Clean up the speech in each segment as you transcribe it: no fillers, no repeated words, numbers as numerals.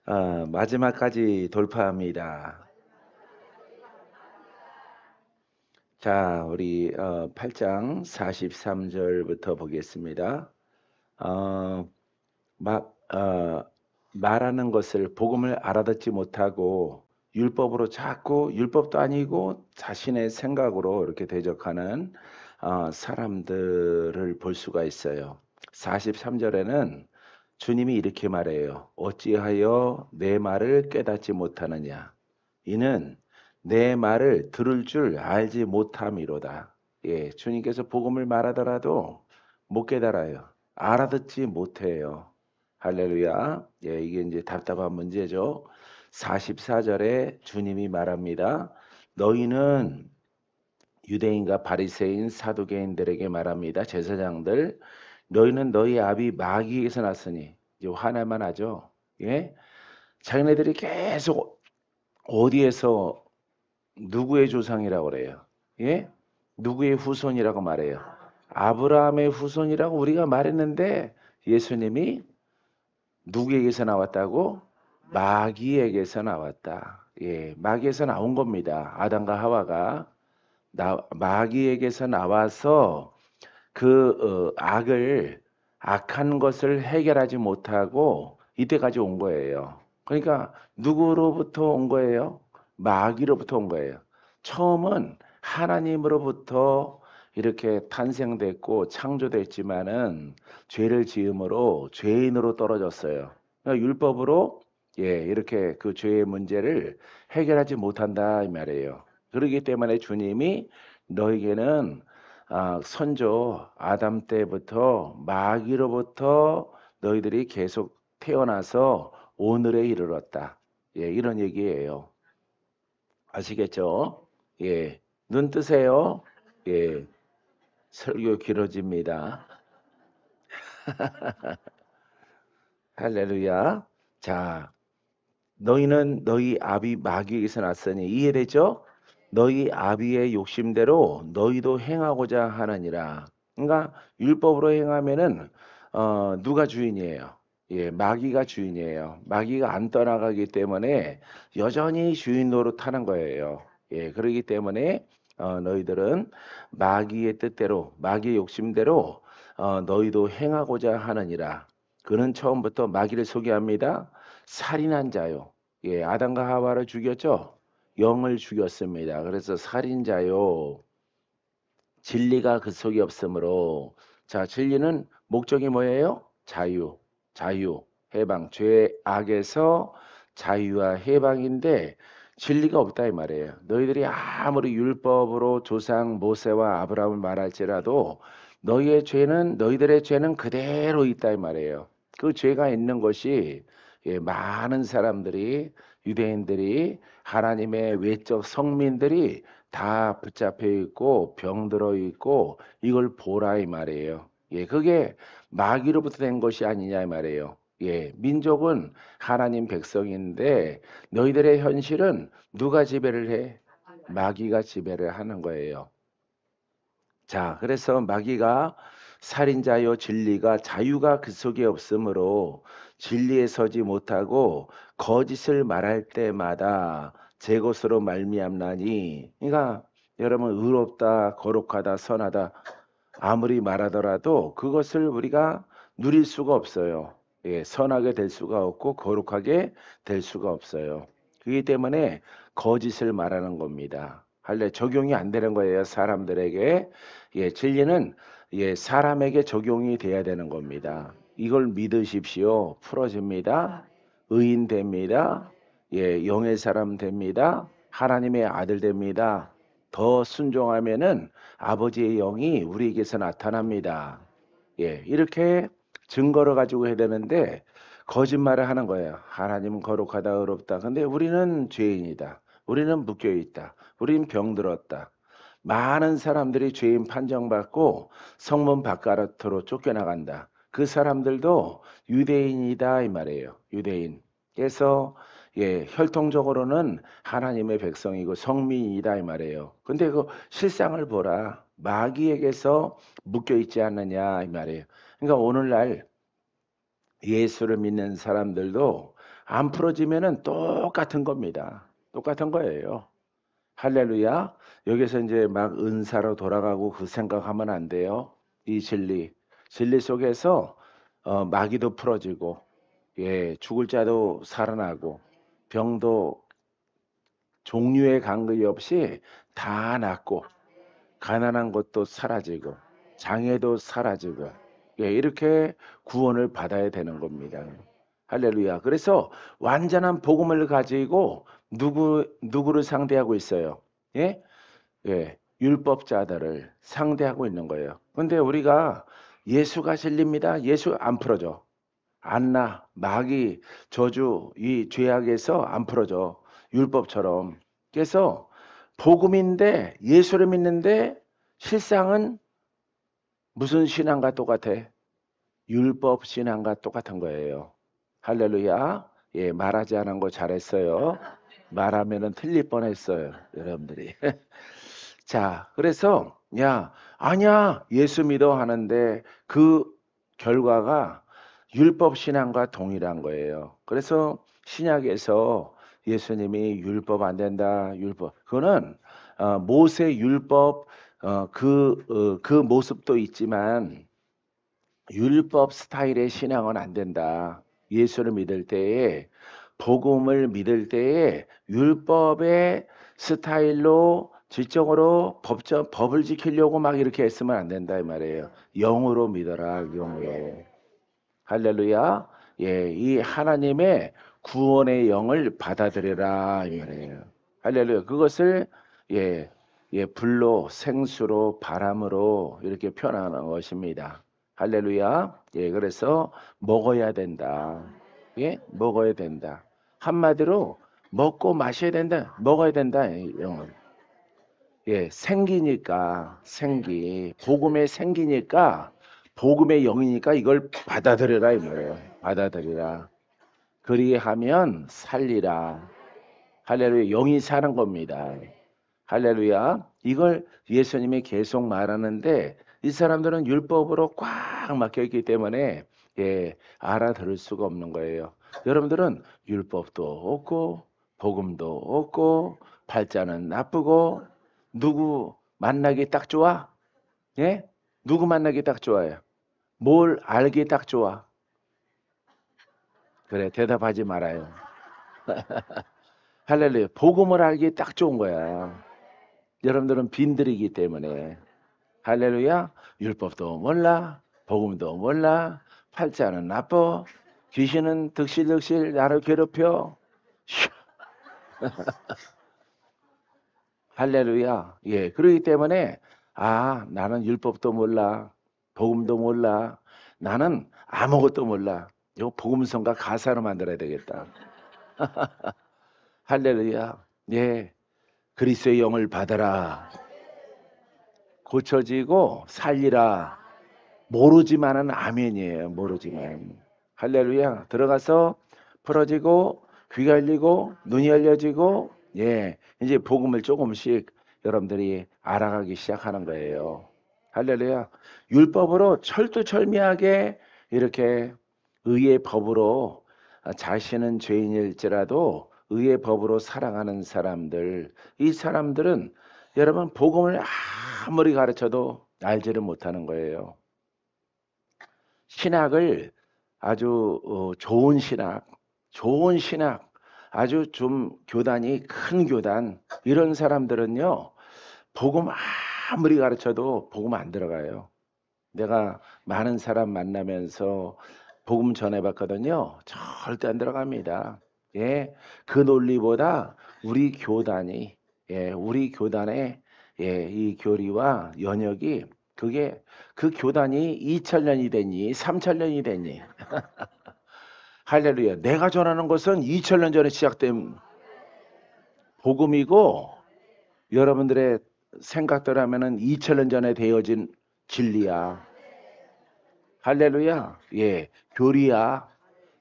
마지막까지 돌파합니다. 자, 우리 8장 43절부터 보겠습니다. 어, 말하는 것을 복음을 알아듣지 못하고 율법으로 자꾸 율법도 아니고 자신의 생각으로 이렇게 대적하는 사람들을 볼 수가 있어요. 43절에는 주님이 이렇게 말해요. 어찌하여 내 말을 깨닫지 못하느냐? 이는 내 말을 들을 줄 알지 못함이로다. 예, 주님께서 복음을 말하더라도 못 깨달아요. 알아듣지 못해요. 할렐루야. 예, 이게 이제 답답한 문제죠. 44절에 주님이 말합니다. 너희는 유대인과 바리새인 사두개인들에게 말합니다. 제사장들, 너희는 너희 아비 마귀에서 났으니 이제 화날만 하죠. 예? 자기네들이 계속 어디에서 누구의 조상이라고 그래요? 예? 누구의 후손이라고 말해요? 아브라함의 후손이라고 우리가 말했는데 예수님이 누구에게서 나왔다고? 마귀에게서 나왔다. 예, 마귀에서 나온 겁니다. 아담과 하와가 마귀에게서 나와서 악한 것을 해결하지 못하고 이때까지 온 거예요. 그러니까 누구로부터 온 거예요? 마귀로부터 온 거예요. 처음은 하나님으로부터 이렇게 탄생됐고 창조됐지만은 죄를 지음으로 죄인으로 떨어졌어요. 그러니까 율법으로 이렇게 그 죄의 문제를 해결하지 못한다 이 말이에요. 그렇기 때문에 주님이 너에게는 선조 아담 때부터 마귀로부터 너희들이 계속 태어나서 오늘에 이르렀다. 예, 이런 얘기예요. 아시겠죠? 예, 눈 뜨세요. 예, 설교 길어집니다. 할렐루야. 자, 너희는 너희 아비 마귀에게서 났으니 이해되죠? 너희 아비의 욕심대로 너희도 행하고자 하느니라. 그러니까 율법으로 행하면은 누가 주인이에요? 예, 마귀가 주인이에요. 마귀가 안 떠나가기 때문에 여전히 주인 노릇하는 거예요. 예, 그러기 때문에 너희들은 마귀의 뜻대로, 마귀의 욕심대로 너희도 행하고자 하느니라. 그는 처음부터 마귀를 소개합니다. 살인한 자요. 예, 아담과 하와를 죽였죠. 영을 죽였습니다. 그래서 살인자요. 진리가 그 속에 없으므로 자, 진리는 목적이 뭐예요? 자유, 자유, 해방, 죄 악에서 자유와 해방인데 진리가 없다 이 말이에요. 너희들이 아무리 율법으로 조상 모세와 아브라함을 말할지라도 너희들의 죄는 그대로 있다 이 말이에요. 그 죄가 있는 것이 많은 사람들이 유대인들이 하나님의 외적 성민들이 다 붙잡혀 있고 병들어 있고 이걸 보라 이 말이에요. 예, 그게 마귀로부터 된 것이 아니냐 이 말이에요. 예, 민족은 하나님 백성인데 너희들의 현실은 누가 지배를 해? 마귀가 지배를 하는 거예요. 자, 그래서 마귀가 살인자요 진리가 자유가 그 속에 없으므로 진리에 서지 못하고 거짓을 말할 때마다 제 것으로 말미암나니. 그러니까 여러분 의롭다, 거룩하다, 선하다 아무리 말하더라도 그것을 우리가 누릴 수가 없어요. 예, 선하게 될 수가 없고 거룩하게 될 수가 없어요. 그렇기 때문에 거짓을 말하는 겁니다. 할래 적용이 안 되는 거예요, 사람들에게. 예, 진리는 사람에게 적용이 돼야 되는 겁니다. 이걸 믿으십시오. 풀어집니다. 의인 됩니다. 예, 영의 사람 됩니다. 하나님의 아들 됩니다. 더 순종하면은 아버지의 영이 우리에게서 나타납니다. 예, 이렇게 증거를 가지고 해야 되는데 거짓말을 하는 거예요. 하나님은 거룩하다, 의롭다. 근데 우리는 죄인이다. 우리는 묶여 있다. 우리는 병들었다. 많은 사람들이 죄인 판정받고 성문 바깥으로 쫓겨나간다. 그 사람들도 유대인이다 이 말이에요. 유대인. 그래서 혈통적으로는 하나님의 백성이고 성민이다 이 말이에요. 근데 그 실상을 보라. 마귀에게서 묶여 있지 않느냐 이 말이에요. 그러니까 오늘날 예수를 믿는 사람들도 안 풀어지면은 똑같은 겁니다. 똑같은 거예요. 할렐루야. 여기서 이제 막 은사로 돌아가고 그 생각하면 안 돼요. 이 진리 속에서 마귀도 풀어지고, 예, 죽을 자도 살아나고, 병도 종류의 간격이 없이 다 낫고, 가난한 것도 사라지고, 장애도 사라지고, 예, 이렇게 구원을 받아야 되는 겁니다. 할렐루야. 그래서 완전한 복음을 가지고 누구를 상대하고 있어요? 예? 예, 율법자들을 상대하고 있는 거예요. 근데 우리가 예수가 진리입니다. 예수 안 풀어줘. 안 나. 마귀, 저주, 이 죄악에서 안 풀어줘. 율법처럼. 그래서 복음인데 예수를 믿는데 실상은 무슨 신앙과 똑같아? 율법 신앙과 똑같은 거예요. 할렐루야. 예, 말하지 않은 거 잘했어요. 말하면은 틀릴 뻔했어요. 여러분들이. 자, 그래서 야, 아니야. 예수 믿어 하는데 그 결과가 율법 신앙과 동일한 거예요. 그래서 신약에서 예수님이 율법 안 된다. 율법. 그거는 모세 율법 그 모습도 있지만 율법 스타일의 신앙은 안 된다. 예수를 믿을 때에 복음을 믿을 때에 율법의 스타일로 지적으로 법을 지키려고 막 이렇게 했으면 안 된다 이 말이에요. 영으로 믿어라, 영으로. 할렐루야. 예, 이 하나님의 구원의 영을 받아들여라 이 말이에요. 할렐루야. 그것을 예, 불로 생수로 바람으로 이렇게 표현하는 것입니다. 할렐루야. 예, 그래서 먹어야 된다. 예, 먹어야 된다. 한마디로 먹고 마셔야 된다. 먹어야 된다. 이 영은. 예, 복음의 생기니까 복음의 영이니까 이걸 받아들여라 이 말이에요. 받아들이라. 그리하면 살리라. 할렐루야. 영이 사는 겁니다. 할렐루야. 이걸 예수님이 계속 말하는데 이 사람들은 율법으로 꽉 막혀 있기 때문에 예, 알아들을 수가 없는 거예요. 여러분들은 율법도 없고 복음도 없고 팔자는 나쁘고 누구 만나기 딱 좋아? 예? 누구 만나기 딱 좋아요? 뭘 알기 딱 좋아? 그래, 대답하지 말아요. 할렐루야. 복음을 알기 딱 좋은 거야. 여러분들은 빈들이기 때문에. 할렐루야. 율법도 몰라. 복음도 몰라. 팔자는 나빠. 귀신은 득실득실 나를 괴롭혀. 슈. 할렐루야. 예. 그러기 때문에 나는 율법도 몰라. 복음도 몰라. 나는 아무것도 몰라. 이거 복음성가 가사로 만들어야 되겠다. 할렐루야. 예. 그리스도의 영을 받아라. 고쳐지고 살리라. 모르지만은 아멘이에요. 모르지만. 할렐루야. 들어가서 풀어지고 귀가 열리고 눈이 열려지고 예. 이제 복음을 조금씩 여러분들이 알아가기 시작하는 거예요. 할렐루야. 율법으로 철두철미하게 이렇게 의의 법으로 자신은 죄인일지라도 의의 법으로 살아가는 사람들, 이 사람들은 여러분 복음을 아무리 가르쳐도 알지를 못하는 거예요. 신학을 아주 좋은 신학, 아주 좀 교단이 큰 교단 이런 사람들은요 복음 아무리 가르쳐도 복음 안 들어가요. 내가 많은 사람 만나면서 복음 전해봤거든요. 절대 안 들어갑니다. 예, 그 논리보다 우리 교단의 예, 이 교리와 연역이 그게 그 교단이 2000년이 됐니, 3000년이 됐니? 할렐루야. 내가 전하는 것은 2000년 전에 시작된 복음이고 여러분들의 생각대로 하면은 2000년 전에 되어진 진리야. 할렐루야. 예, 교리야.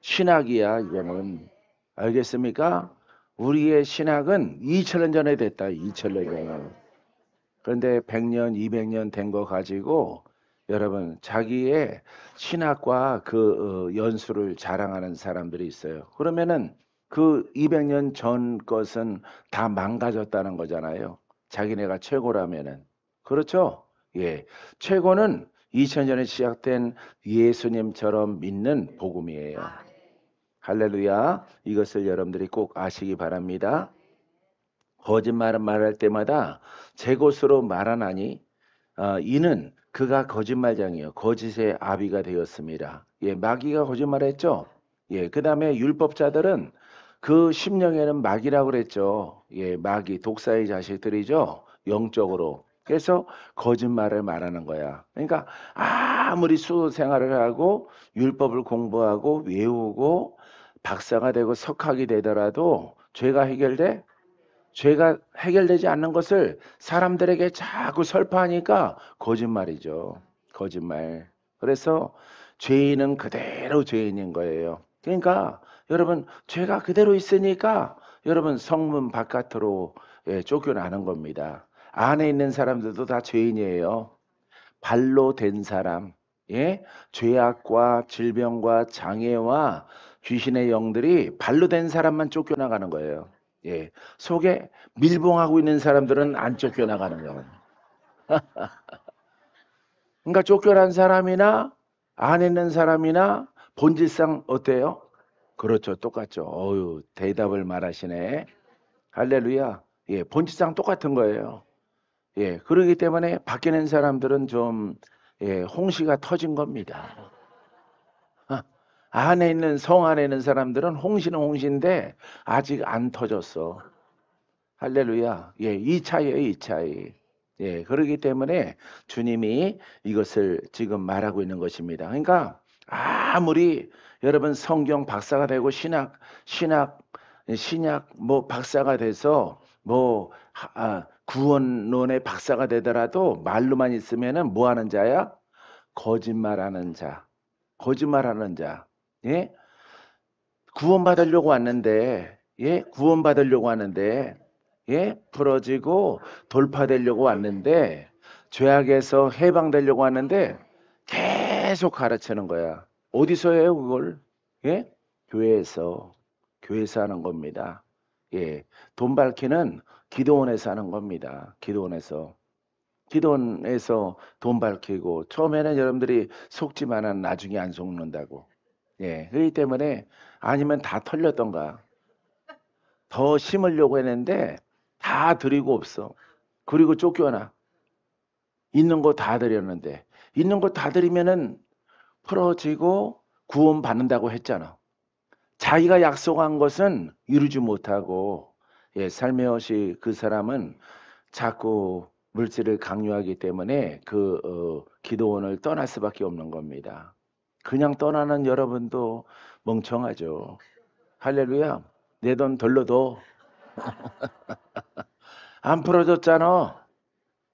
신학이야. 이거는. 알겠습니까? 우리의 신학은 2000년 전에 됐다. 2000년 전에. 그런데 100년, 200년 된 거 가지고 여러분 자기의 신학과 그 연수를 자랑하는 사람들이 있어요. 그러면은 그 200년 전 것은 다 망가졌다는 거잖아요. 자기네가 최고라면은. 그렇죠? 예. 최고는 2000년에 시작된 예수님처럼 믿는 복음이에요. 할렐루야. 이것을 여러분들이 꼭 아시기 바랍니다. 거짓말은 말할 때마다 제 것으로 말하나니 이는 그가 거짓말장이요 거짓의 아비가 되었습니다. 예, 마귀가 거짓말했죠. 예, 그다음에 율법자들은 그 심령에는 마귀라고 그랬죠. 예, 마귀 독사의 자식들이죠. 영적으로. 그래서 거짓말을 말하는 거야. 그러니까 아무리 수도 생활을 하고 율법을 공부하고 외우고 박사가 되고 석학이 되더라도 죄가 해결돼? 죄가 해결되지 않는 것을 사람들에게 자꾸 설파하니까 거짓말이죠. 거짓말. 그래서 죄인은 그대로 죄인인 거예요. 그러니까 여러분 죄가 그대로 있으니까 여러분 성문 바깥으로 쫓겨나는 겁니다. 안에 있는 사람들도 다 죄인이에요. 발로 된 사람, 예? 죄악과 질병과 장애와 귀신의 영들이 발로 된 사람만 쫓겨나가는 거예요. 예. 속에 밀봉하고 있는 사람들은 안 쫓겨나가는 거예요. 그러니까 쫓겨난 사람이나 안에 있는 사람이나 본질상 어때요? 그렇죠. 똑같죠. 어유, 대답을 말하시네. 할렐루야. 예, 본질상 똑같은 거예요. 예, 그러기 때문에 밖에 있는 사람들은 좀 홍시가 터진 겁니다. 아, 안에 있는 성 안에 있는 사람들은 홍시는 홍시인데 아직 안 터졌어. 할렐루야. 예, 이 차이예요, 이 차이. 예, 그러기 때문에 주님이 이것을 지금 말하고 있는 것입니다. 그러니까 아무리 여러분 성경 박사가 되고 신약 뭐 박사가 돼서 뭐 구원론의 박사가 되더라도 말로만 있으면은 뭐 하는 자야? 거짓말하는 자. 거짓말하는 자. 예? 구원받으려고 왔는데, 예? 구원받으려고 하는데, 예? 풀어지고 돌파되려고 왔는데, 죄악에서 해방되려고 하는데, 계속 가르치는 거야. 어디서 해요, 그걸? 예? 교회에서. 교회에서 하는 겁니다. 예. 돈 밝기는 기도원에서 하는 겁니다. 기도원에서. 기도원에서 돈 밝히고, 처음에는 여러분들이 속지만은 나중에 안 속는다고. 예, 그렇기 때문에 아니면 다 털렸던가. 더 심으려고 했는데 다 드리고 없어. 그리고 쫓겨나. 있는 거 다 드렸는데 있는 거 다 드리면은 풀어지고 구원 받는다고 했잖아. 자기가 약속한 것은 이루지 못하고 살며시 그 사람은 자꾸 물질을 강요하기 때문에 그 기도원을 떠날 수밖에 없는 겁니다. 그냥 떠나는 여러분도 멍청하죠. 할렐루야. 내 돈 덜러도 안 풀어줬잖아.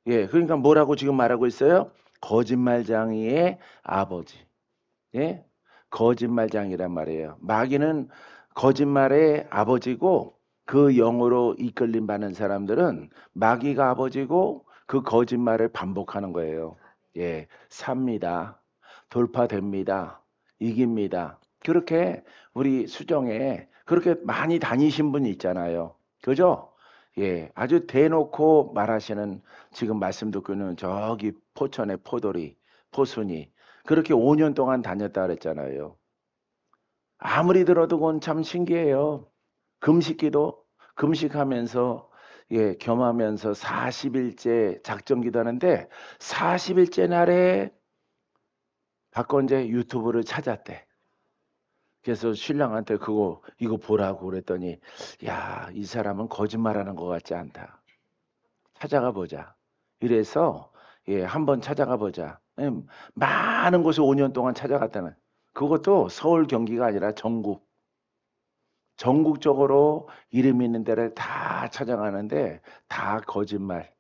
예, 그러니까 뭐라고 지금 말하고 있어요? 거짓말장이의 아버지. 예? 거짓말장이란 말이에요. 마귀는 거짓말의 아버지고 그 영으로 이끌림 받는 사람들은 마귀가 아버지고 그 거짓말을 반복하는 거예요. 예, 삽니다. 돌파됩니다. 이깁니다. 그렇게 우리 수정에 그렇게 많이 다니신 분이 있잖아요. 그죠? 예, 아주 대놓고 말하시는 지금 말씀 듣고는 저기 포천의 포도리, 포순이 그렇게 5년 동안 다녔다 그랬잖아요. 아무리 들어도 그건 참 신기해요. 금식기도 금식하면서 겸하면서 40일째 작정기도 하는데 40일째 날에 박건재 유튜브를 찾았대. 그래서 신랑한테 이거 보라고 그랬더니 야, 이 사람은 거짓말하는 것 같지 않다. 찾아가 보자. 이래서 한번 찾아가 보자. 많은 곳을 5년 동안 찾아갔다는. 그것도 서울 경기가 아니라 전국적으로 이름 있는 데를 다 찾아가는데 다 거짓말.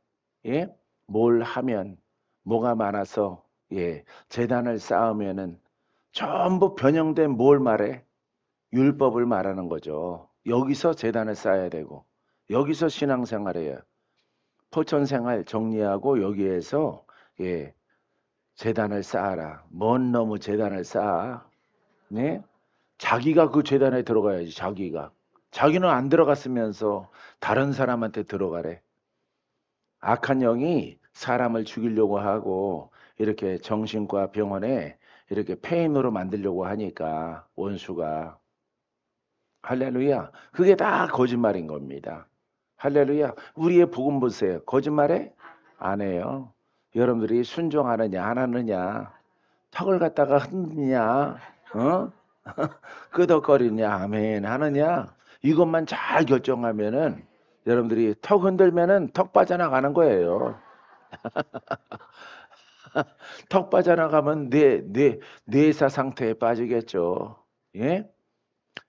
예? 뭘 하면 뭐가 많아서 재단을 쌓으면은 전부 변형된 뭘 말해? 율법을 말하는 거죠. 여기서 재단을 쌓아야 되고 여기서 신앙생활해야 포천 생활 정리하고 여기에서 예, 재단을 쌓아라. 뭔 놈의 재단을 쌓아? 네? 자기가 그 재단에 들어가야지. 자기가. 자기는 안 들어갔으면서 다른 사람한테 들어가래. 악한 영이 사람을 죽이려고 하고 이렇게 정신과 병원에 이렇게 폐인으로 만들려고 하니까 원수가. 할렐루야. 그게 다 거짓말인 겁니다. 할렐루야. 우리의 복음 보세요. 거짓말해? 안 해요. 여러분들이 순종하느냐 안 하느냐, 턱을 갖다가 흔드냐, 어? 끄덕거리냐, 아멘 하느냐, 이것만 잘 결정하면은 여러분들이 턱 흔들면은 턱 빠져나가는 거예요. 턱 빠져나가면 뇌사 상태에 빠지겠죠. 예?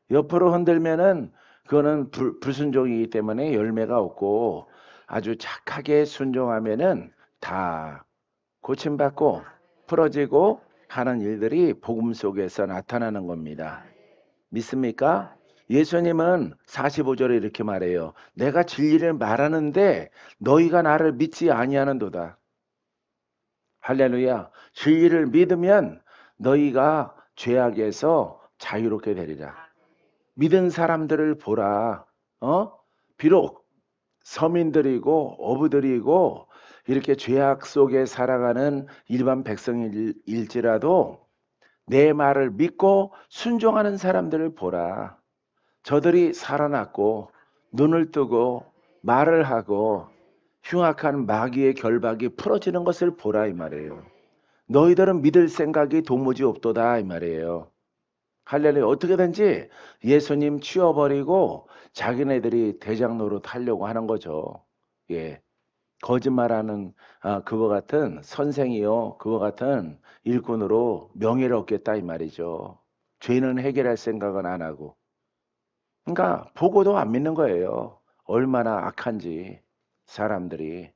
옆으로 흔들면은 그거는 불순종이기 때문에 열매가 없고, 아주 착하게 순종하면은 다 고침받고 풀어지고 하는 일들이 복음 속에서 나타나는 겁니다. 믿습니까? 예수님은 45절에 이렇게 말해요. 내가 진리를 말하는데 너희가 나를 믿지 아니하는도다. 할렐루야. 진리를 믿으면 너희가 죄악에서 자유롭게 되리라. 믿은 사람들을 보라. 비록 서민들이고 어부들이고 이렇게 죄악 속에 살아가는 일반 백성일지라도 내 말을 믿고 순종하는 사람들을 보라. 저들이 살아났고 눈을 뜨고 말을 하고 흉악한 마귀의 결박이 풀어지는 것을 보라 이 말이에요. 너희들은 믿을 생각이 도무지 없도다 이 말이에요. 할렐루야. 어떻게든지 예수님 치워버리고 자기네들이 대장 노릇 하려고 하는 거죠. 예. 거짓말하는 그거 같은 선생이요, 그거 같은 일꾼으로 명예를 얻겠다 이 말이죠. 죄는 해결할 생각은 안 하고. 그러니까 보고도 안 믿는 거예요. 얼마나 악한지 사람들이.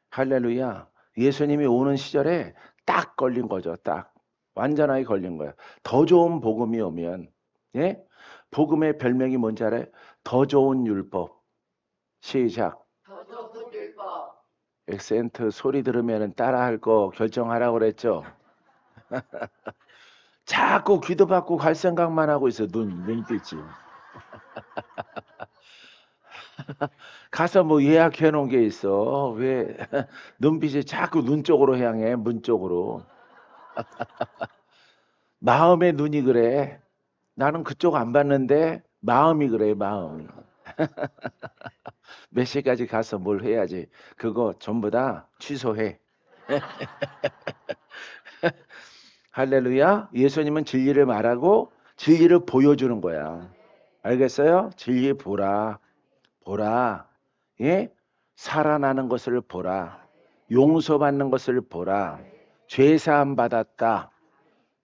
할렐루야. 예수님이 오는 시절에 딱 걸린 거죠. 딱 완전하게 걸린 거예요. 더 좋은 복음이 오면, 예? 복음의 별명이 뭔지 알아요? 더 좋은 율법. 시작. 더 좋은 율법. 액센트 소리 들으면 따라할 거 결정하라고 그랬죠. 자꾸 기도 받고 갈 생각만 하고 있어. 눈 뜨지. 가서 뭐 예약해 놓은 게 있어. 왜 눈빛이 자꾸 눈 쪽으로 향해? 문 쪽으로. 마음의 눈이 그래. 나는 그쪽 안 봤는데 마음이 그래, 마음이. 몇 시까지 가서 뭘 해야지. 그거 전부 다 취소해. 할렐루야. 예수님은 진리를 말하고 진리를 보여주는 거야. 알겠어요? 진리 보라. 보라. 예? 살아나는 것을 보라. 용서받는 것을 보라. 죄사함 받았다.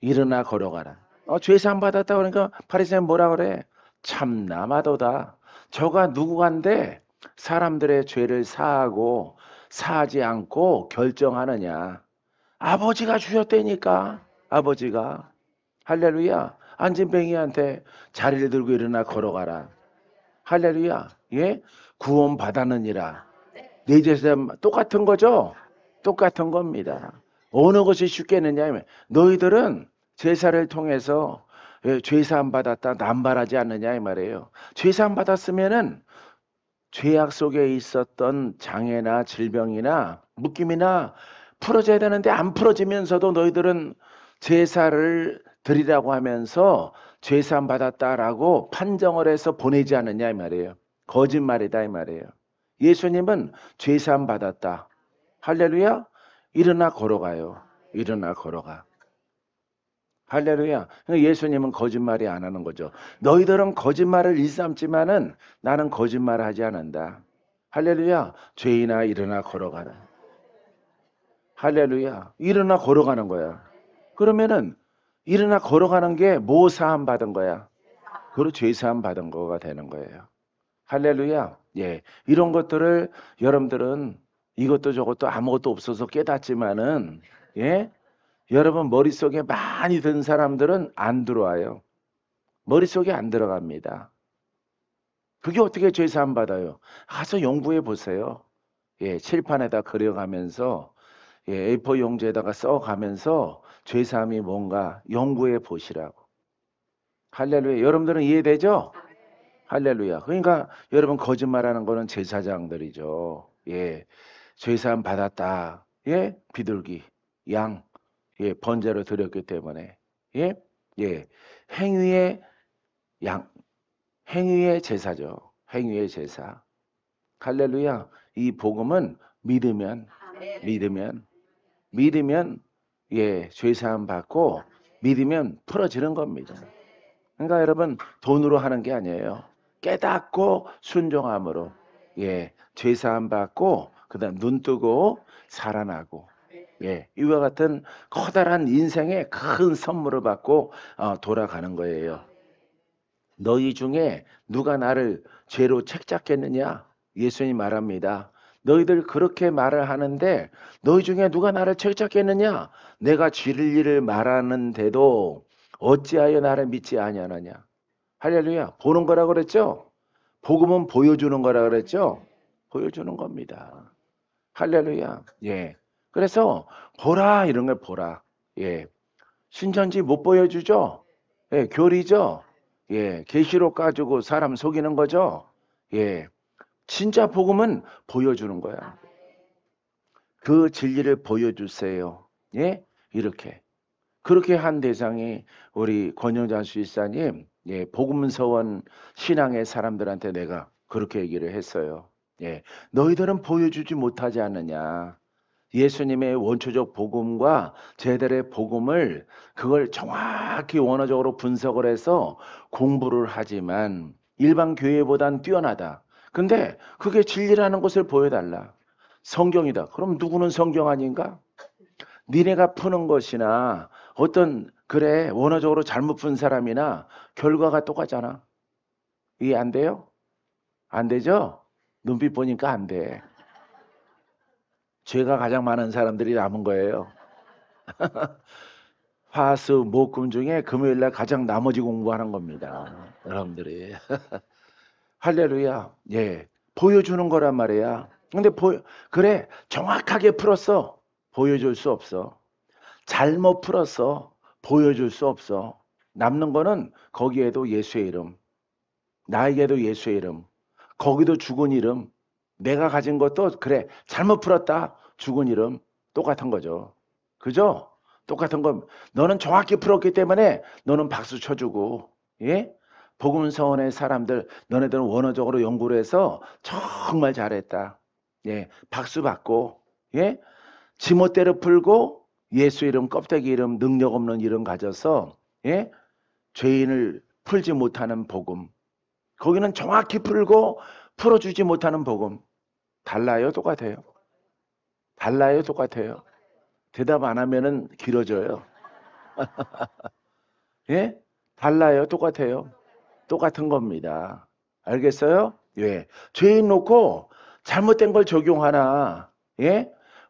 일어나 걸어가라. 죄사함 받았다 그러니까 바리새인 뭐라 그래? 참나마도다. 저가 누구간데 사람들의 죄를 사하고 사하지 않고 결정하느냐. 아버지가 주셨다니까. 아버지가. 할렐루야. 안진뱅이한테 자리를 들고 일어나 걸어가라. 할렐루야. 예? 구원 받았느니라. 내 제사 똑같은 거죠? 똑같은 겁니다. 어느 것이 쉽겠느냐 하면 너희들은 제사를 통해서 죄사함 받았다 남발하지 않느냐 이 말이에요. 죄사함 받았으면은 죄악 속에 있었던 장애나 질병이나 묶임이나 풀어져야 되는데 안 풀어지면서도 너희들은 제사를 드리라고 하면서 죄사함 받았다라고 판정을 해서 보내지 않느냐 이 말이에요. 거짓말이다 이 말이에요. 예수님은 죄사함 받았다. 할렐루야. 일어나 걸어가요. 일어나 걸어가. 할렐루야. 예수님은 거짓말이 안 하는 거죠. 너희들은 거짓말을 일삼지만은 나는 거짓말을 하지 않는다. 할렐루야. 죄인아 일어나 걸어가라. 할렐루야. 일어나 걸어가는 거야. 그러면은 일어나 걸어가는 게 뭐 사함 받은 거야? 그리고 죄 사함 받은 거가 되는 거예요. 할렐루야. 예. 이런 것들을 여러분들은 이것도 저것도 아무것도 없어서 깨닫지만은, 예? 여러분 머릿속에 많이 든 사람들은 안 들어와요. 머릿속에 안 들어갑니다. 그게 어떻게 죄 사함 받아요? 가서 연구해 보세요. 예, 칠판에다 그려가면서 A4 용지에다가 써가면서 죄사함이 뭔가 연구해 보시라고. 할렐루야. 여러분들은 이해되죠? 할렐루야. 그러니까 여러분 거짓말하는 거는 제사장들이죠. 죄사함 받았다. 비둘기, 양, 번제로 드렸기 때문에. 예? 예. 행위의 양, 행위의 제사죠. 행위의 제사. 할렐루야. 이 복음은 믿으면, 믿으면, 죄사함 받고 믿으면 풀어지는 겁니다. 그러니까 여러분 돈으로 하는 게 아니에요. 깨닫고 순종함으로, 죄사함 받고 그다음 눈 뜨고 살아나고, 이와 같은 커다란 인생의 큰 선물을 받고 돌아가는 거예요. 너희 중에 누가 나를 죄로 책잡겠느냐? 예수님 말합니다. 너희들 그렇게 말을 하는데 너희 중에 누가 나를 책잡겠느냐? 내가 진리를 말하는데도 어찌하여 나를 믿지 아니하느냐? 할렐루야. 보는 거라 그랬죠? 복음은 보여주는 거라 그랬죠? 보여주는 겁니다. 할렐루야. 그래서 보라 이런 걸 보라. 신천지 못 보여주죠? 교리죠? 계시록 가지고 사람 속이는 거죠? 진짜 복음은 보여주는 거야. 그 진리를 보여주세요. 이렇게. 그렇게 한 대상이 우리 권영자 수의사님, 복음서원 신앙의 사람들한테 내가 그렇게 얘기를 했어요. 너희들은 보여주지 못하지 않느냐. 예수님의 원초적 복음과 제들의 복음을 그걸 정확히 원어적으로 분석을 해서 공부를 하지만 일반 교회보단 뛰어나다. 근데 그게 진리라는 것을 보여달라. 성경이다. 그럼 누구는 성경 아닌가? 니네가 푸는 것이나 어떤 그래 원어적으로 잘못 푼 사람이나 결과가 똑같잖아. 이해 안 돼요? 안 되죠? 눈빛 보니까 안 돼. 죄가 가장 많은 사람들이 남은 거예요. 화수 목금 중에 금요일날 가장 나머지 공부하는 겁니다. 여러분들이. 할렐루야. 보여주는 거란 말이야. 근데 그래 정확하게 풀었어. 보여줄 수 없어. 잘못 풀었어. 보여줄 수 없어. 남는 거는 거기에도 예수의 이름, 나에게도 예수의 이름, 거기도 죽은 이름, 내가 가진 것도 그래 잘못 풀었다. 죽은 이름 똑같은 거죠. 그죠? 똑같은 건 너는 정확히 풀었기 때문에 너는 박수 쳐주고, 복음서원의 사람들 너네들은 원어적으로 연구를 해서 정말 잘했다. 박수 받고, 지멋대로 풀고 예수 이름, 껍데기 이름, 능력 없는 이름 가져서 죄인을 풀지 못하는 복음. 거기는 정확히 풀고 풀어주지 못하는 복음. 달라요? 똑같아요? 달라요? 똑같아요? 대답 안 하면은 길어져요. 달라요? 똑같아요? 똑같은 겁니다. 알겠어요? 죄인 놓고 잘못된 걸 적용하나,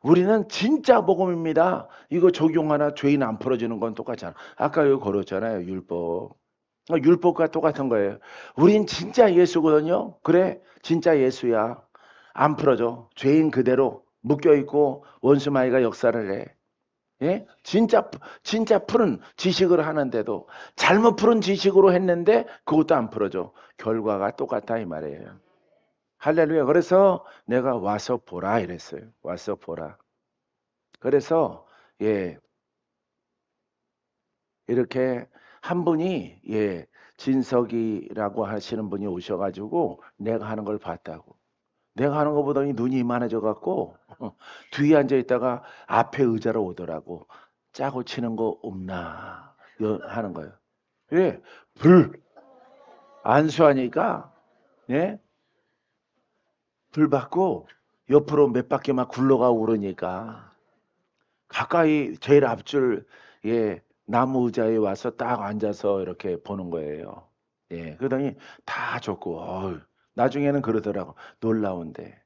우리는 진짜 복음입니다. 이거 적용하나 죄인 안 풀어지는 건 똑같잖아. 아까 여기 걸었잖아요. 율법. 율법과 똑같은 거예요. 우린 진짜 예수거든요. 그래, 진짜 예수야. 안 풀어져. 죄인 그대로 묶여있고 원수마귀가 역사를 해. 진짜 푸른 지식을 하는데도 잘못 푸른 지식으로 했는데 그것도 안 풀어져. 결과가 똑같다 이 말이에요. 할렐루야. 그래서 내가 와서 보라 이랬어요. 와서 보라. 그래서 이렇게 한 분이 진석이라고 하시는 분이 오셔가지고 내가 하는 걸 봤다고. 내가 하는 거 보더니 눈이 이만해져 갖고 뒤에 앉아 있다가 앞에 의자로 오더라고. 짜고 치는 거 없나 하는 거예요. 불 안수하니까 불 받고 옆으로 몇 바퀴 막 굴러가고 그러니까 가까이 제일 앞줄 나무 의자에 와서 딱 앉아서 이렇게 보는 거예요. 그러더니 다 좋고 나중에는 그러더라고. 놀라운데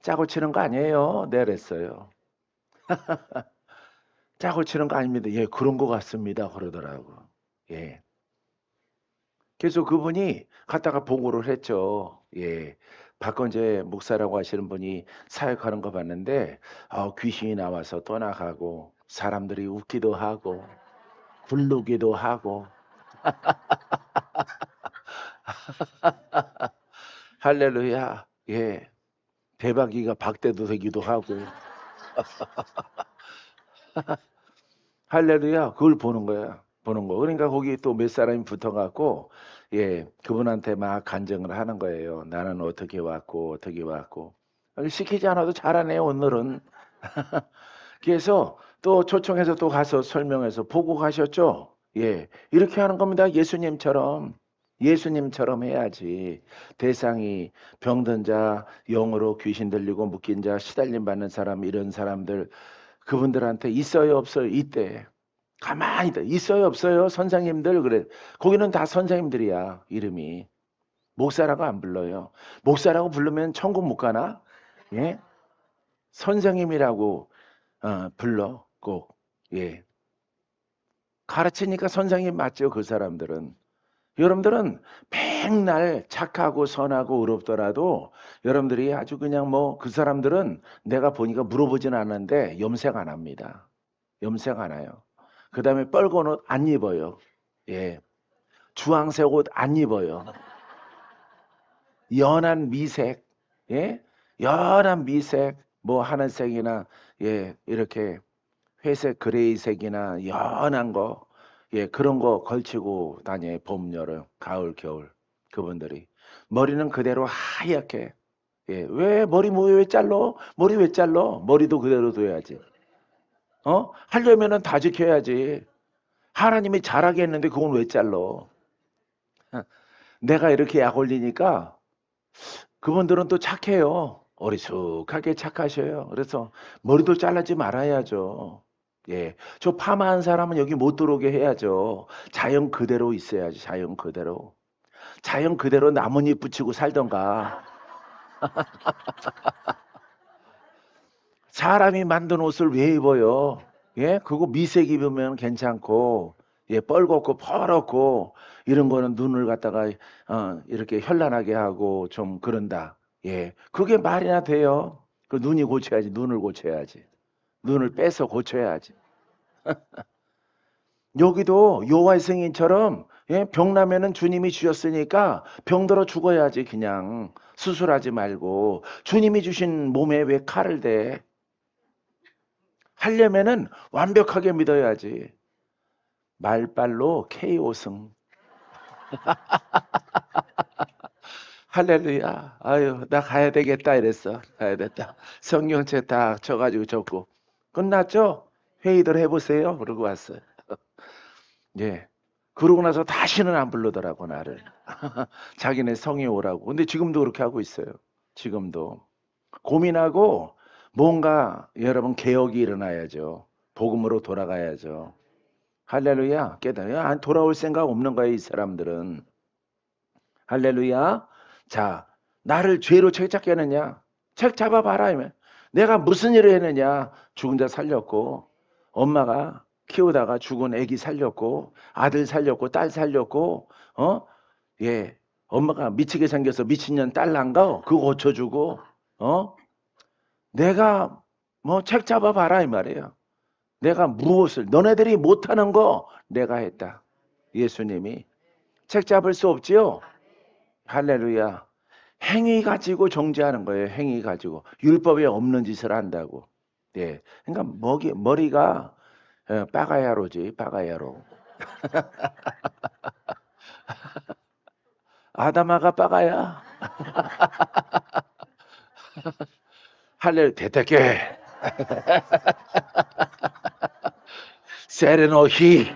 짜고 치는 거 아니에요. 내랬어요. 짜고 치는 거 아닙니다. 그런 거 같습니다. 그러더라고. 그래서 그분이 갔다가 보고를 했죠. 박건재 목사라고 하시는 분이 사역하는 거 봤는데 귀신이 나와서 떠나가고 사람들이 웃기도 하고 굴르기도 하고 할렐루야. 예. 대박이가 박대도 되기도 하고 할렐루야. 그걸 보는 거야. 보는 거. 그러니까 거기 또 몇 사람이 붙어갖고 예 그분한테 막 간증을 하는 거예요. 나는 어떻게 왔고 어떻게 왔고 시키지 않아도 잘하네 오늘은. 그래서 또 초청해서 또 가서 설명해서 보고 가셨죠. 예 이렇게 하는 겁니다. 예수님처럼 해야지. 대상이 병든 자, 영으로 귀신 들리고 묶인 자, 시달림 받는 사람 이런 사람들 그분들한테 있어요 없어요? 이때 가만히 있어요 없어요? 선생님들 그래. 거기는 다 선생님들이야. 이름이. 목사라고 안 불러요. 목사라고 부르면 천국 못 가나? 예? 선생님이라고 불러 꼭. 예. 가르치니까 선생님 맞죠? 그 사람들은. 여러분들은 맨날 착하고 선하고 의롭더라도 여러분들이 아주 그냥 뭐 그 사람들은 내가 보니까 물어보진 않는데 염색 안 합니다. 염색 안 해요. 그 다음에 빨간 옷 안 입어요. 예. 주황색 옷 안 입어요. 연한 미색, 예? 연한 미색, 뭐 하늘색이나, 예, 이렇게 회색, 그레이색이나 연한 거, 예, 그런 거 걸치고 다녀요. 봄, 여름, 가을, 겨울. 그분들이. 머리는 그대로 하얗게. 예, 왜 머리 뭐 왜 잘라? 머리 왜 잘라? 머리도 그대로 둬야지. 하려면은 다 지켜야지. 하나님이 잘하게 했는데 그건 왜 잘라? 내가 이렇게 약 올리니까 그분들은 또 착해요. 어리숙하게 착하셔요. 그래서 머리도 잘라지 말아야죠. 예. 저 파마한 사람은 여기 못 들어오게 해야죠. 자연 그대로 있어야지, 자연 그대로. 자연 그대로 나뭇잎 붙이고 살던가. 사람이 만든 옷을 왜 입어요? 예? 그거 미색 입으면 괜찮고, 예, 뻘겋고 퍼렇고, 이런 거는 눈을 갖다가, 이렇게 현란하게 하고 좀 그런다. 예. 그게 말이나 돼요. 그 눈이 고쳐야지, 눈을 고쳐야지. 눈을 빼서 고쳐야지. 여기도 요한 승인처럼, 예, 병나면은 주님이 주셨으니까 병들어 죽어야지, 그냥. 수술하지 말고. 주님이 주신 몸에 왜 칼을 대? 하려면은 완벽하게 믿어야지. 말빨로 KO승. 할렐루야. 아유, 나 가야 되겠다 이랬어. 가야 됐다. 성경책 다 쳐가지고 적고. 끝났죠? 회의들 해보세요. 그러고 왔어요. 예. 그러고 나서 다시는 안 부르더라고, 나를. 자기네 성에 오라고. 근데 지금도 그렇게 하고 있어요. 지금도. 고민하고 뭔가 여러분 개혁이 일어나야죠. 복음으로 돌아가야죠. 할렐루야. 깨달아. 돌아올 생각 없는 거예요, 이 사람들은. 할렐루야. 자, 나를 죄로 책 잡게 하느냐? 책 잡아봐라. 이면 내가 무슨 일을 했느냐? 죽은 자 살렸고, 엄마가 키우다가 죽은 애기 살렸고, 아들 살렸고, 딸 살렸고, 예. 엄마가 미치게 생겨서 미친년 딸 난 거, 그거 고쳐주고, 내가 뭐 책 잡아봐라. 이 말이에요. 내가 무엇을, 너네들이 못하는 거 내가 했다. 예수님이. 책 잡을 수 없지요? 할렐루야. 행위 가지고 정죄하는 거예요. 행위 가지고. 율법에 없는 짓을 한다고. 예. 그러니까 머리가 빠가야로지, 빠가야로. 아담아가 빠가야. 할렐루야. 대택게. 세레노히.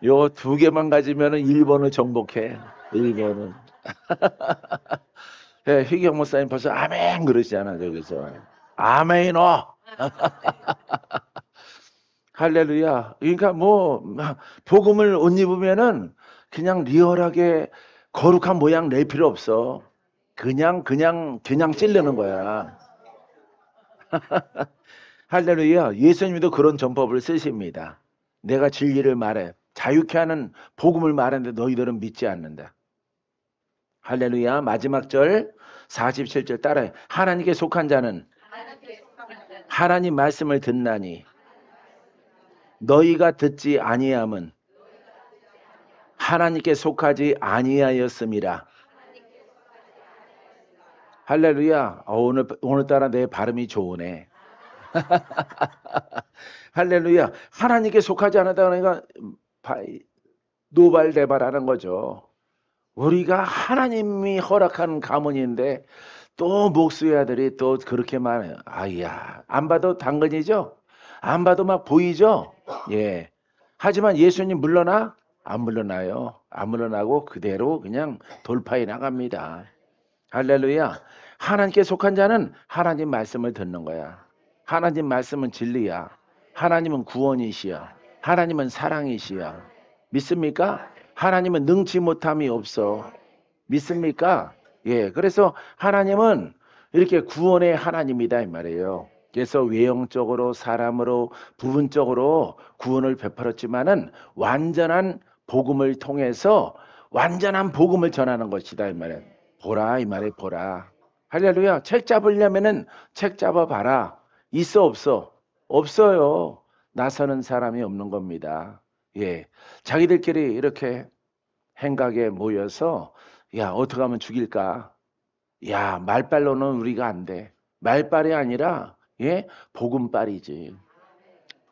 요 두 개만 가지면은 1번을 정복해. 1번은. 예, 희경 목사님 벌써 아멘 그러시잖아, 저기서. 아멘이노. 할렐루야. 그러니까 뭐, 복음을 옷 입으면은 그냥 리얼하게 거룩한 모양 낼 필요 없어. 그냥 찌르는 거야. 할렐루야. 예수님도 그런 전법을 쓰십니다. 내가 진리를 말해. 자유케 하는 복음을 말하는데 너희들은 믿지 않는다. 할렐루야. 마지막 절 47절 따라해. 하나님께 속한 자는 하나님께 속한 자는 하나님 말씀을 듣나니 너희가 듣지 아니함은 하나님께 속하지 아니하였음이라. 할렐루야. 오늘따라 내 발음이 좋으네. 할렐루야. 하나님께 속하지 않았다 그러니까 노발대발하는 거죠. 우리가 하나님이 허락한 가문인데 또 목수의 아들이 또 그렇게 많아요. 아이야, 안 봐도 당근이죠? 안 봐도 막 보이죠? 예. 하지만 예수님 물러나? 안 물러나요. 안 물러나고 그대로 그냥 돌파해 나갑니다. 할렐루야. 하나님께 속한 자는 하나님 말씀을 듣는 거야. 하나님 말씀은 진리야. 하나님은 구원이시여. 하나님은 사랑이시여. 믿습니까? 하나님은 능치 못함이 없어. 믿습니까? 예. 그래서 하나님은 이렇게 구원의 하나님이다 이 말이에요. 그래서 외형적으로 사람으로 부분적으로 구원을 베풀었지만은 완전한 복음을 통해서 완전한 복음을 전하는 것이다 이 말이에요. 보라 이 말에 보라. 할렐루야. 책 잡으려면은 책 잡아 봐라. 있어 없어? 없어요. 나서는 사람이 없는 겁니다. 예. 자기들끼리 이렇게 행각에 모여서 야, 어떻게 하면 죽일까? 야, 말빨로는 우리가 안 돼. 말빨이 아니라 예? 복음빨이지.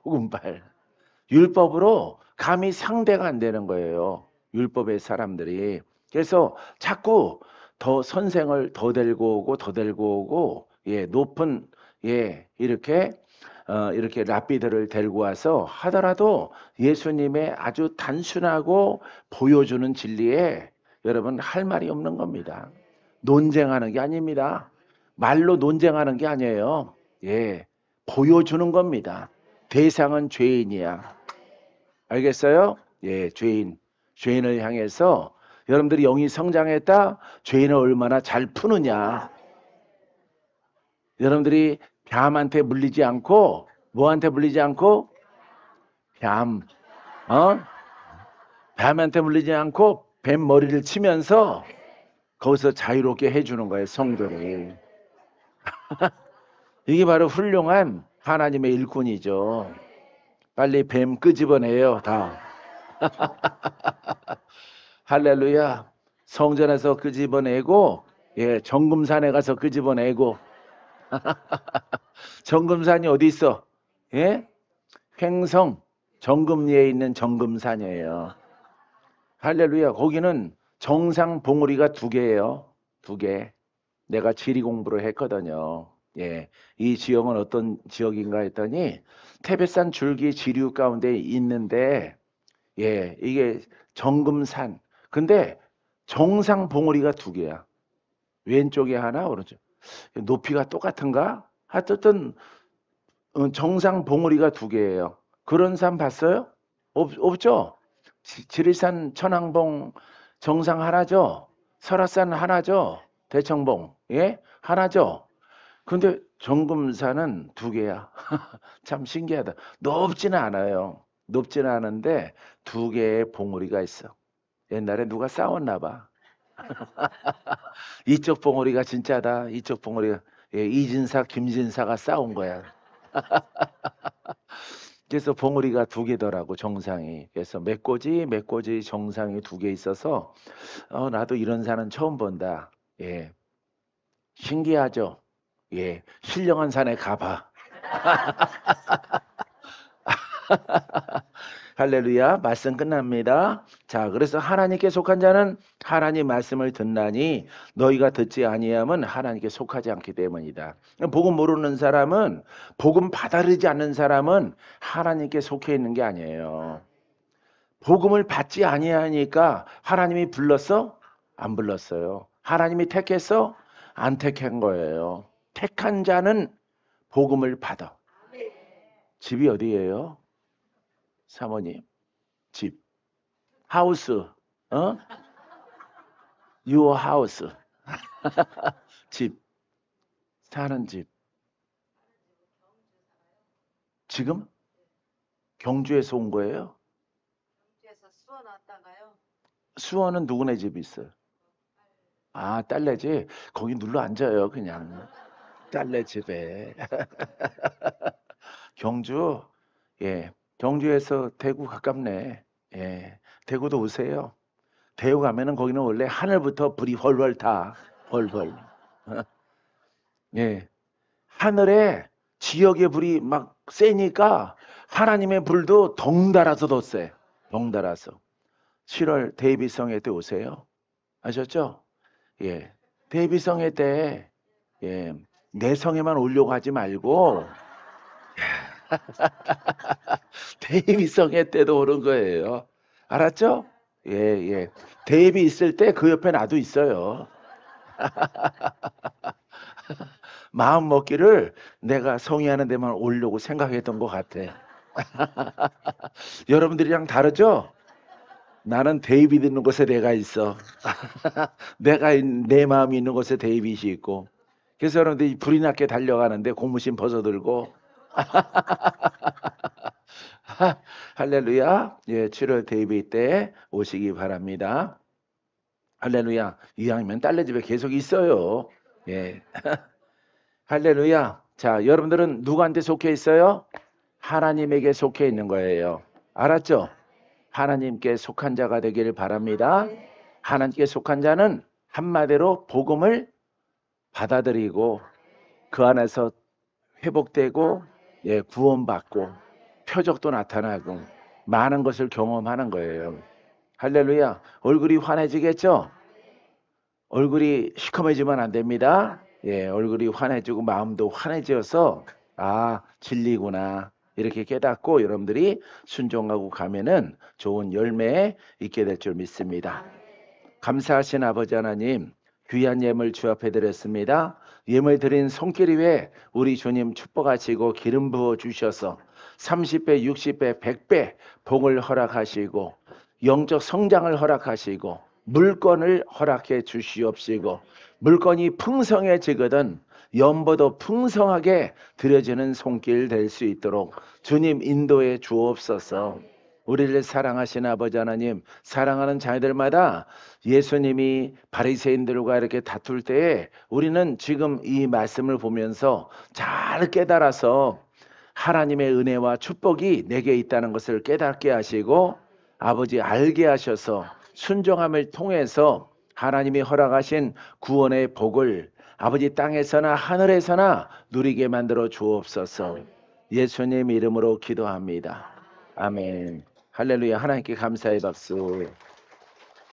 복음빨. 율법으로 감히 상대가 안 되는 거예요. 율법의 사람들이. 그래서 자꾸 더 선생을 더 데리고 오고 더 데리고 오고 예, 높은 예, 이렇게 랍비들을 데리고 와서 하더라도 예수님의 아주 단순하고 보여주는 진리에 여러분 할 말이 없는 겁니다. 논쟁하는 게 아닙니다. 말로 논쟁하는 게 아니에요. 예, 보여주는 겁니다. 대상은 죄인이야. 알겠어요? 예, 죄인. 죄인을 향해서 여러분들이 영이 성장했다? 죄인을 얼마나 잘 푸느냐. 여러분들이 뱀한테 물리지 않고 뭐한테 물리지 않고 뱀, 어? 뱀한테 물리지 않고 뱀 머리를 치면서 거기서 자유롭게 해주는 거예요, 성도를. 이게 바로 훌륭한 하나님의 일꾼이죠. 빨리 뱀 끄집어내요, 다. 할렐루야. 성전에서 끄집어내고, 예, 정금산에 가서 끄집어내고, 정금산이 어디 있어? 예? 횡성, 정금리에 있는 정금산이에요. 할렐루야. 거기는 정상 봉우리가 2개예요. 2개. 내가 지리 공부를 했거든요. 예. 이 지역은 어떤 지역인가 했더니 태백산 줄기 지류 가운데 있는데 예, 이게 정금산. 근데 정상 봉우리가 2개야. 왼쪽에 하나, 오른쪽. 높이가 똑같은가? 하여튼 정상 봉우리가 2개예요. 그런 산 봤어요? 없죠? 지리산 천왕봉 정상 하나죠? 설악산 하나죠? 대청봉 예? 하나죠? 근데 정금산은 2개야. 참 신기하다. 높지는 않아요. 높지는 않은데 2개의 봉우리가 있어. 옛날에 누가 싸웠나 봐. 이쪽 봉우리가 진짜다. 이쪽 봉우리가 예, 이진사, 김진사가 싸운 거야. 그래서 봉우리가 2개더라고 정상이. 그래서 메꼬지 정상이 2개 있어서 나도 이런 산은 처음 본다. 예, 신기하죠. 예, 신령한 산에 가봐. 할렐루야. 말씀 끝납니다. 자, 그래서 하나님께 속한 자는 하나님 말씀을 듣나니 너희가 듣지 아니함은 하나님께 속하지 않기 때문이다. 복음 모르는 사람은 복음 받아들이지 않는 사람은 하나님께 속해 있는 게 아니에요. 복음을 받지 아니하니까 하나님이 불렀어? 안 불렀어요. 하나님이 택했어? 안 택한 거예요. 택한 자는 복음을 받아. 집이 어디예요? 사모님. 집. 하우스. 어? Your house. 집. 사는 집. 지금 경주에서 온 거예요? 경주에서 수원 왔다가요. 수원은 누구네 집이 있어요? 아, 딸네 집 거기 눌러 앉아요 그냥. 딸네 집에. 경주, 예, 경주에서 대구 가깝네. 예, 대구도 오세요. 대구 가면은 거기는 원래 하늘부터 불이 훨훨 타. 훨훨. 예, 하늘에 지역의 불이 막 세니까 하나님의 불도 덩달아서 더 세. 덩달아서. 7월 데이비성회 때 오세요. 아셨죠? 예. 데이비성회 때, 예, 내 성에만 오려고 하지 말고, 데이비성회 때도 오는 거예요. 알았죠? 예, 예. 데이비 있을 때 그 옆에 나도 있어요. 마음 먹기를 내가 성의하는 데만 오려고 생각했던 것 같아. 여러분들이랑 다르죠? 나는 데이비드 있는 곳에 내가 있어. 내 마음이 있는 곳에 데이빗이 있고. 그래서 여러분들이 불이 났게 달려가는데 고무신 벗어들고 할렐루야. 예, 7월 데이빗 때 오시기 바랍니다. 할렐루야. 이왕이면 딸네 집에 계속 있어요. 예. 할렐루야. 자, 여러분들은 누구한테 속해 있어요? 하나님에게 속해 있는 거예요. 알았죠? 하나님께 속한 자가 되기를 바랍니다. 하나님께 속한 자는 한마디로 복음을 받아들이고 그 안에서 회복되고, 예, 구원받고 표적도 나타나고 많은 것을 경험하는 거예요. 할렐루야. 얼굴이 환해지겠죠? 얼굴이 시커매지면 안 됩니다. 예, 얼굴이 환해지고 마음도 환해져서 아, 진리구나. 이렇게 깨닫고 여러분들이 순종하고 가면은 좋은 열매 있게 될 줄 믿습니다. 감사하신 아버지 하나님, 귀한 예물 주 앞에 드렸습니다. 예물 드린 손길 위에 우리 주님 축복하시고 기름 부어 주셔서 30배, 60배, 100배 복을 허락하시고 영적 성장을 허락하시고 물건을 허락해 주시옵시고 물건이 풍성해지거든 연보도 풍성하게 드려지는 손길 될 수 있도록 주님 인도해 주옵소서. 우리를 사랑하신 아버지 하나님, 사랑하는 자녀들마다 예수님이 바리새인들과 이렇게 다툴 때에 우리는 지금 이 말씀을 보면서 잘 깨달아서 하나님의 은혜와 축복이 내게 있다는 것을 깨닫게 하시고 아버지 알게 하셔서 순종함을 통해서 하나님이 허락하신 구원의 복을 아버지 땅에서나 하늘에서나 누리게 만들어 주옵소서. 예수님 이름으로 기도합니다. 아멘. 할렐루야. 하나님께 감사의 박수.